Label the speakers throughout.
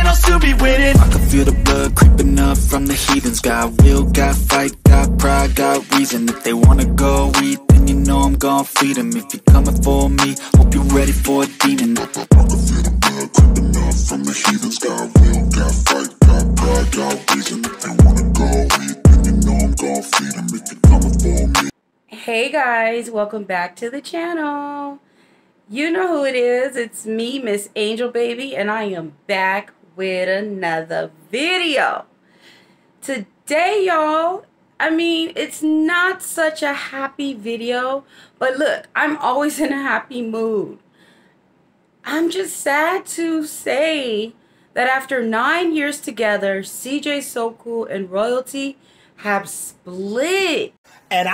Speaker 1: else to be with it.
Speaker 2: I can feel the blood creeping up from the heathens. Got will, got fight, got pride, got reason. If they wanna go eat, then you know I'm gon' feed them. If you're coming for me, hope you're ready for a demon. I can feel the blood creeping up from the heathens. Got will, got fight, got pride, got reason. If they wanna go eat, then you know I'm gon' feed them. If you're coming for me.
Speaker 3: Hey guys, welcome back to the channel. You know who it is. It's me, Miss Angel Baby, and I am back with another video. Today, y'all, I mean, it's not such a happy video, but look, I'm always in a happy mood. I'm just sad to say that after 9 years together, CJ So Cool and Royalty have split.
Speaker 1: And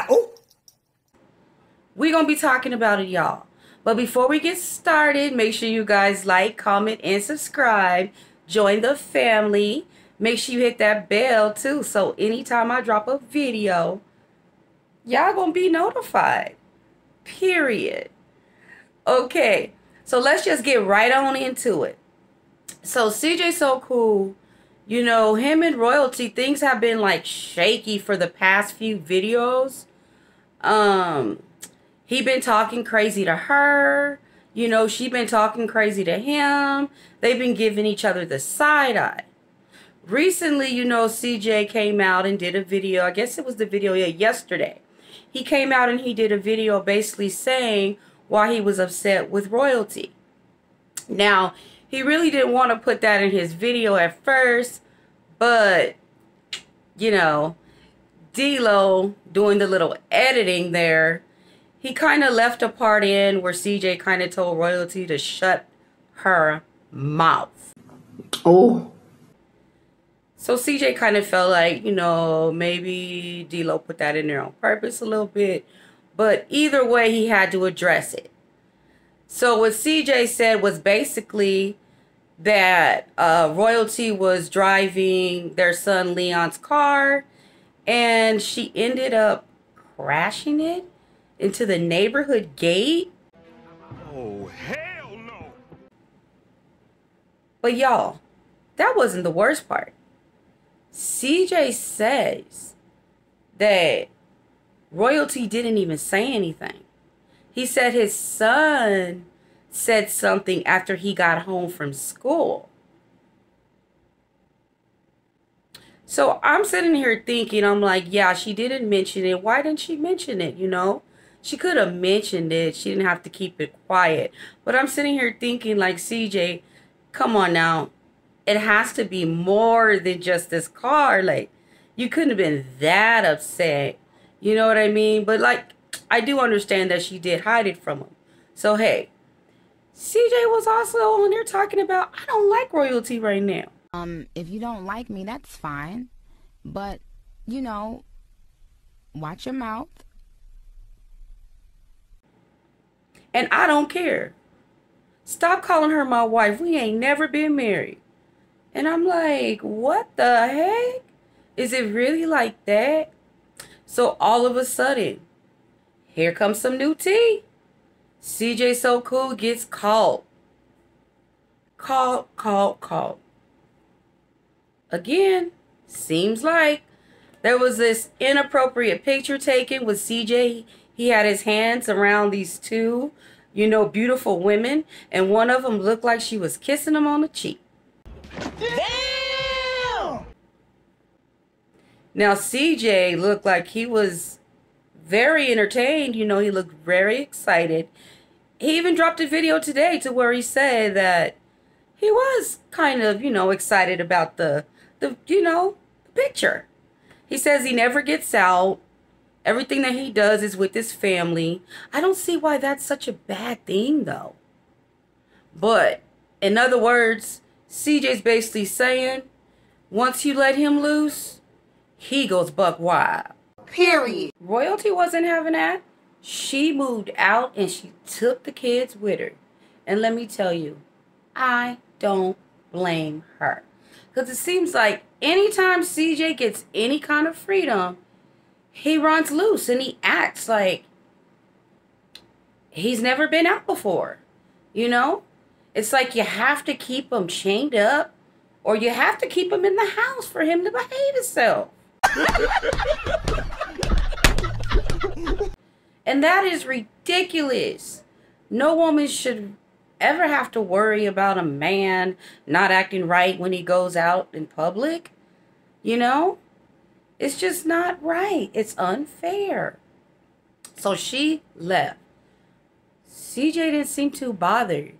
Speaker 3: We're going to be talking about it, y'all. But before we get started, make sure you guys like, comment, and subscribe. Join the family. Make sure you hit that bell, too. So anytime I drop a video, y'all going to be notified. Period. Okay. So let's just get right on into it. So CJ So Cool, you know, him and Royalty, things have been like shaky for the past few videos. He been talking crazy to her. You know, she been talking crazy to him. They've been giving each other the side eye. Recently, you know, CJ came out and did a video. I guess it was the video yesterday. He came out and he did a video basically saying why he was upset with Royalty. Now, he really didn't want to put that in his video at first, but, you know, D-Lo doing the little editing there, he kind of left a part in where CJ kind of told Royalty to shut her mouth.
Speaker 4: Oh.
Speaker 3: So CJ kind of felt like, you know, maybe D-Lo put that in there on purpose a little bit. But either way, he had to address it. So what CJ said was basically that Royalty was driving their son Leon's car, and she ended up crashing it into the neighborhood gate.
Speaker 1: oh, hell no.
Speaker 3: But y'all, that wasn't the worst part. CJ says that Royalty didn't even say anything. He said his son said something after he got home from school. So I'm sitting here thinking, I'm like, yeah, she didn't mention it. Why didn't she mention it, you know? She could have mentioned it. She didn't have to keep it quiet. But I'm sitting here thinking, like, CJ, come on now. It has to be more than just this car. Like, you couldn't have been that upset. You know what I mean? But, like, I do understand that she did hide it from him. So, hey, CJ was also on there talking about, I don't like Royalty right now.
Speaker 5: If you don't like me, that's fine. But, you know, watch your mouth.
Speaker 3: And I don't care. Stop calling her my wife. We ain't never been married. And I'm like, what the heck? Is it really like that? So all of a sudden, here comes some new tea. CJ So Cool gets caught. Caught. Again, seems like there was this inappropriate picture taken with CJ. He had his hands around these two, you know, beautiful women. And one of them looked like she was kissing him on the cheek.
Speaker 1: Damn!
Speaker 3: Now, CJ looked like he was very entertained. You know, he looked very excited. He even dropped a video today to where he said that he was kind of, you know, excited about the picture. He says he never gets out. Everything that he does is with his family. I don't see why that's such a bad thing, though. But, in other words, CJ's basically saying, once you let him loose, he goes buck wild.
Speaker 5: Period.
Speaker 3: Royalty wasn't having that. She moved out and she took the kids with her. And let me tell you, I don't blame her. Because it seems like anytime CJ gets any kind of freedom, he runs loose and he acts like he's never been out before. You know? It's like you have to keep him chained up or you have to keep him in the house for him to behave himself. And that is ridiculous. No woman should ever have to worry about a man not acting right when he goes out in public. You know? It's just not right. It's unfair. So she left. CJ didn't seem too bothered.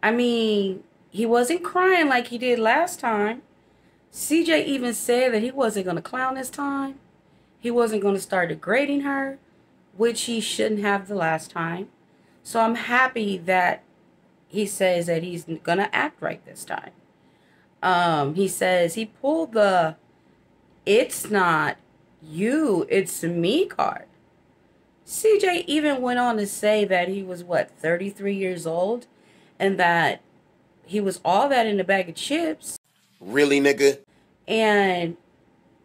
Speaker 3: I mean, he wasn't crying like he did last time. CJ even said that he wasn't going to clown this time. He wasn't going to start degrading her, which he shouldn't have the last time. So I'm happy that he says that he's going to act right this time. He says he pulled the "it's not you, it's me" card. CJ even went on to say that he was, 33 years old? And that he was all that in a bag of chips.
Speaker 1: Really, nigga?
Speaker 3: And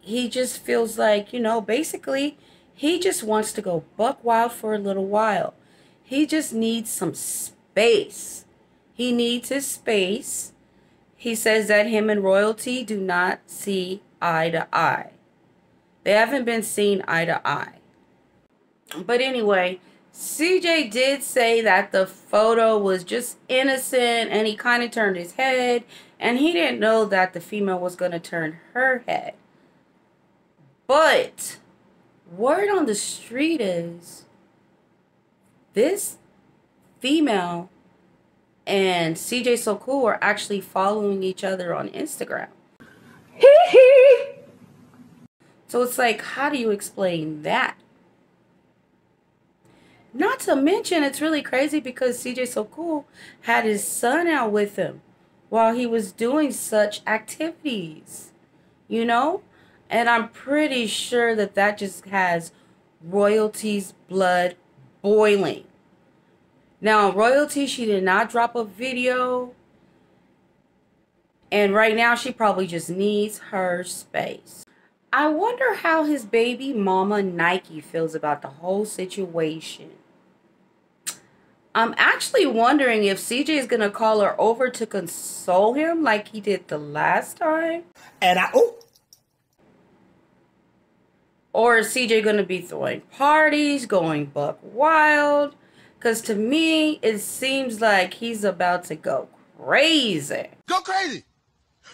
Speaker 3: he just feels like, basically, he just wants to go buck wild for a little while. He just needs some space. He needs his space. He says that him and Royalty do not see eye to eye. They haven't been seen eye to eye. But anyway, CJ did say that the photo was just innocent, and he kind of turned his head, and he didn't know that the female was going to turn her head. But word on the street is this female and CJ So Cool are actually following each other on Instagram. So it's like, how do you explain that? Not to mention, it's really crazy because CJ So Cool had his son out with him while he was doing such activities, And I'm pretty sure that that just has Royalty's blood boiling. Now, Royalty, she did not drop a video. And right now, she probably just needs her space. I wonder how his baby mama Nike feels about the whole situation. I'm actually wondering if CJ is going to call her over to console him like he did the last time. Or is CJ going to be throwing parties, going buck wild? Because to me, it seems like he's about to go crazy.
Speaker 4: Go crazy.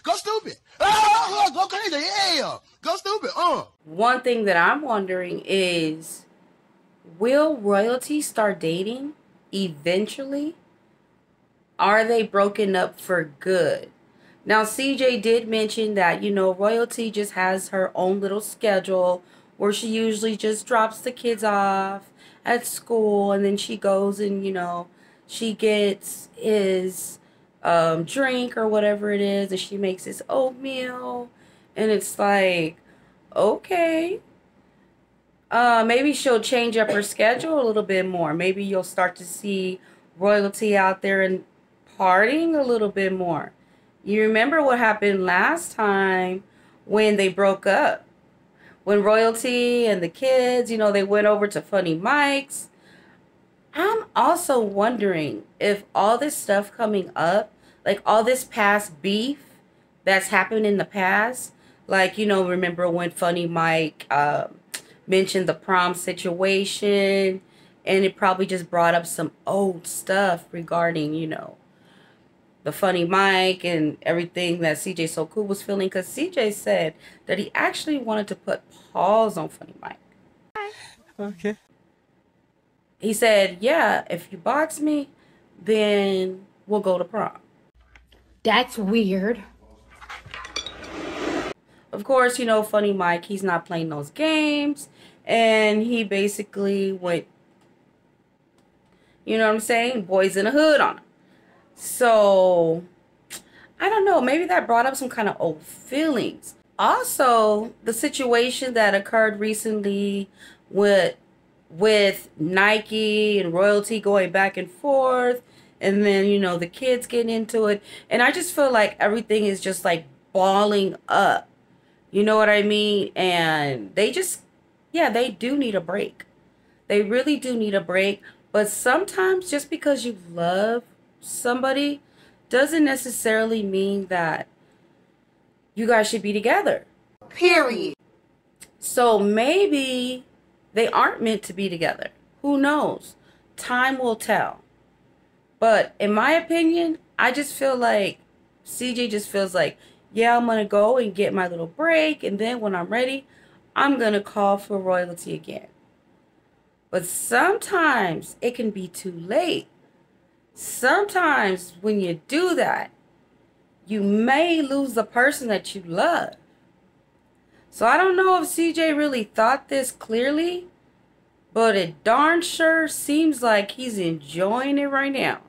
Speaker 4: Go stupid. Oh, go crazy. Yeah. Go stupid.
Speaker 3: One thing that I'm wondering is, will Royalty start dating eventually? Are they broken up for good? Now, CJ did mention that, Royalty just has her own little schedule where she usually just drops the kids off at school, and then she goes and, she gets his drink or whatever it is, and she makes his oatmeal, and it's like, okay, maybe she'll change up her schedule a little bit more. Maybe you'll start to see Royalty out there and partying a little bit more. You remember what happened last time when they broke up? When Royalty and the kids, they went over to Funny Mike's. I'm also wondering if all this stuff coming up, like all this past beef that's happened in the past, like, remember when Funny Mike mentioned the prom situation, and it probably just brought up some old stuff regarding, the Funny Mike and everything that CJ So Cool was feeling, because CJ said that he actually wanted to put pause on Funny Mike.
Speaker 1: Okay.
Speaker 3: He said, yeah, if you box me, then we'll go to prom.
Speaker 5: That's weird.
Speaker 3: Of course, Funny Mike, he's not playing those games. And he basically went, boys in the hood on him. So, I don't know. Maybe that brought up some kind of old feelings. Also, the situation that occurred recently with Nike and Royalty going back and forth. And then, the kids getting into it. And I just feel like everything is just like balling up. You know what I mean? And they just, they do need a break. They really do need a break. But sometimes just because you love somebody doesn't necessarily mean that you guys should be together.
Speaker 6: Period.
Speaker 3: So maybe they aren't meant to be together. Who knows? Time will tell. But in my opinion, I just feel like CJ just feels like, yeah, I'm going to go and get my little break. And then when I'm ready, I'm going to call for royalty again. But sometimes it can be too late. Sometimes when you do that, you may lose the person that you love. So I don't know if CJ really thought this clearly, but it darn sure seems like he's enjoying it right now.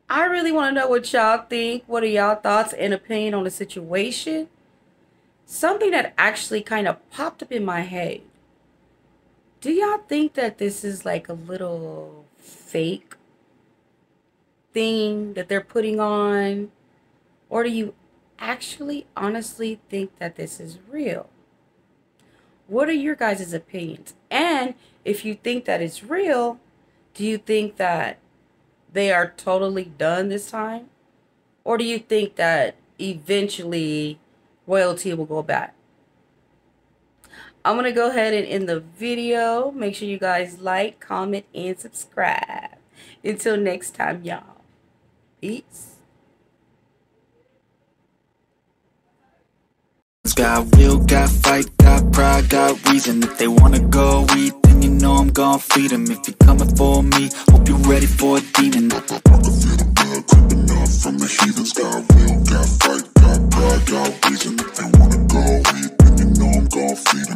Speaker 3: I really want to know what y'all think. What are y'all thoughts and opinion on the situation? Something that actually kind of popped up in my head. Do y'all think that this is like a little fake thing that they're putting on? Or do you actually honestly think that this is real? What are your guys' opinions? And if you think that it's real, do you think that they are totally done this time? Or do you think that eventually royalty will go back? I'm going to go ahead and end the video. Make sure you guys like, comment, and subscribe. Until next time, y'all. Peace.
Speaker 2: Got will, got fight, got pride, got reason. If they wanna go eat, then you know I'm gon' feed them. If you're coming for me, hope you're ready for a demon. I can feel the blood creeping up from the heathens. Got will, got fight, got pride, got reason. If they wanna go eat, then you know I'm gon' feed them.